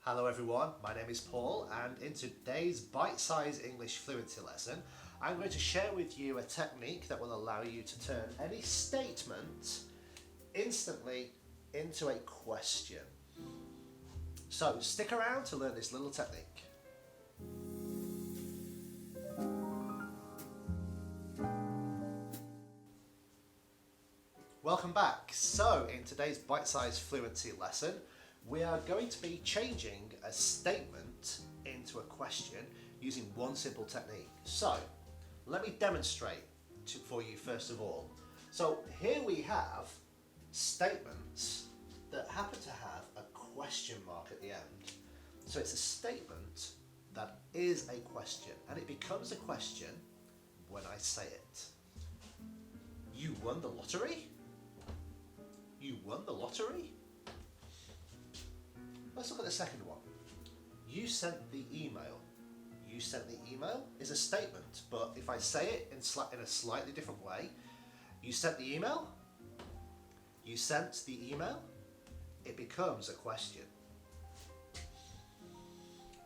Hello everyone, my name is Paul, and in today's bite-sized English fluency lesson I'm going to share with you a technique that will allow you to turn any statement instantly into a question. So stick around to learn this little technique. Welcome back. So in today's bite-sized fluency lesson we are going to be changing a statement into a question using one simple technique. So let me demonstrate for you first of all. So here we have statements that happen to have a question mark at the end. So it's a statement that is a question, and it becomes a question when I say it. You won the lottery? You won the lottery? Let's look at the second one. You sent the email. You sent the email is a statement, but if I say it in a slightly different way, you sent the email, you sent the email, it becomes a question.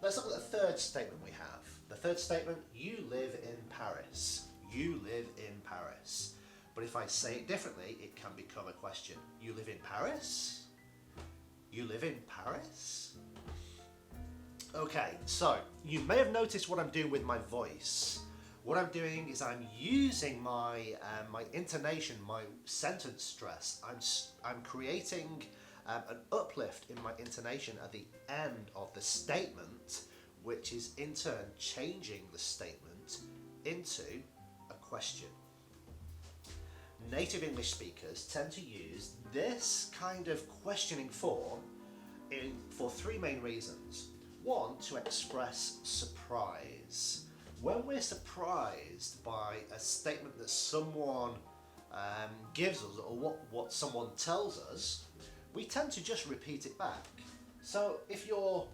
Let's look at the third statement we have. The third statement, you live in Paris. You live in Paris. But if I say it differently, it can become a question. You live in Paris? You live in Paris? Okay, so you may have noticed what I'm doing with my voice. What I'm doing is I'm using my intonation, my sentence stress. I'm creating an uplift in my intonation at the end of the statement, which is in turn changing the statement into a question. Native English speakers tend to use this kind of questioning form for three main reasons. One, to express surprise. When we're surprised by a statement that someone gives us or what someone tells us, we tend to just repeat it back. So if your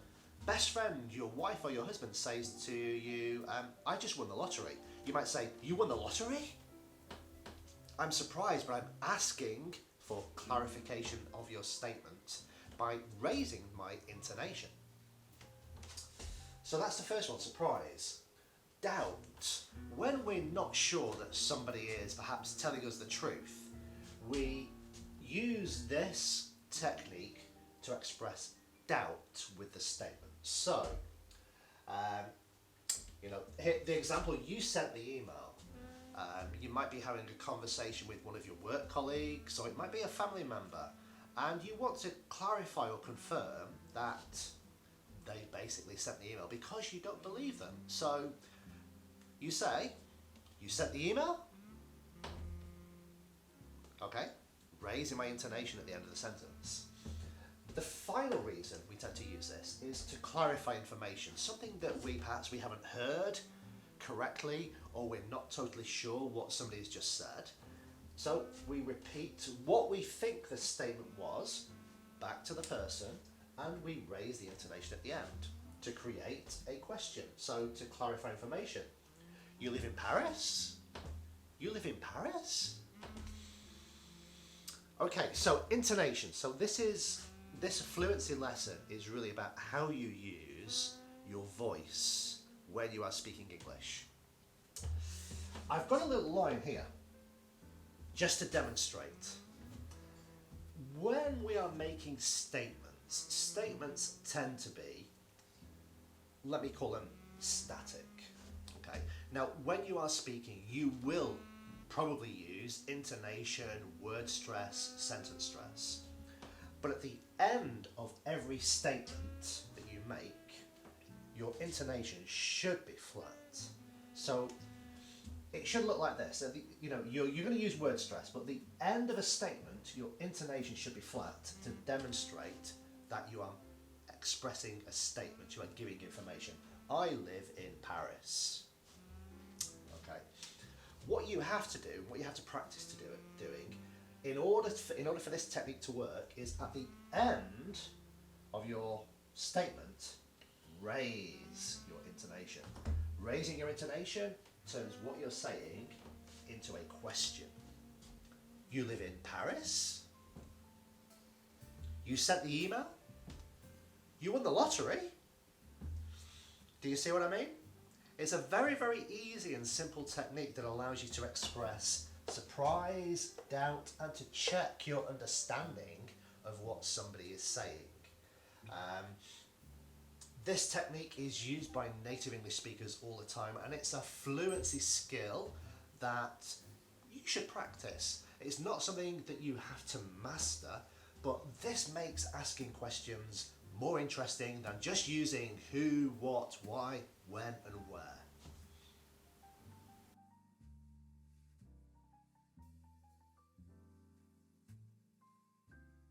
best friend, your wife or your husband says to you, I just won the lottery, you might say, you won the lottery? I'm surprised, but I'm asking for clarification of your statement by raising my intonation. So that's the first one, surprise. Doubt. When we're not sure that somebody is perhaps telling us the truth, we use this technique to express doubt with the statement. So, here, the example, you sent the email. You might be having a conversation with one of your work colleagues, or it might be a family member, and you want to clarify or confirm that they basically sent the email because you don't believe them. So you say, you sent the email? Okay, raising my intonation at the end of the sentence. The final reason we tend to use this is to clarify information, something that we haven't heard correctly, or we're not totally sure what somebody has just said. So we repeat what we think the statement was back to the person, and we raise the intonation at the end to create a question. So to clarify information. You live in Paris? You live in Paris? Okay, so intonation. So this fluency lesson is really about how you use your voice when you are speaking English. I've got a little line here just to demonstrate. When we are making statements tend to be, let me call them static. Okay. Now, when you are speaking, you will probably use intonation, word stress, sentence stress. But at the end of every statement that you make, your intonation should be flat. So it should look like this. So you're going to use word stress, but at the end of a statement, your intonation should be flat to demonstrate that you are expressing a statement, you are giving information. I live in Paris. Okay. What you have to do, what you have to practice doing, in order for this technique to work, is at the end of your statement, raise your intonation. Raising your intonation turns what you're saying into a question. You live in Paris? You sent the email? You won the lottery. Do you see what I mean? It's a very, very easy and simple technique that allows you to express surprise, doubt, and to check your understanding of what somebody is saying. This technique is used by native English speakers all the time, and it's a fluency skill that you should practice. It's not something that you have to master, but this makes asking questions more interesting than just using who, what, why, when, and where.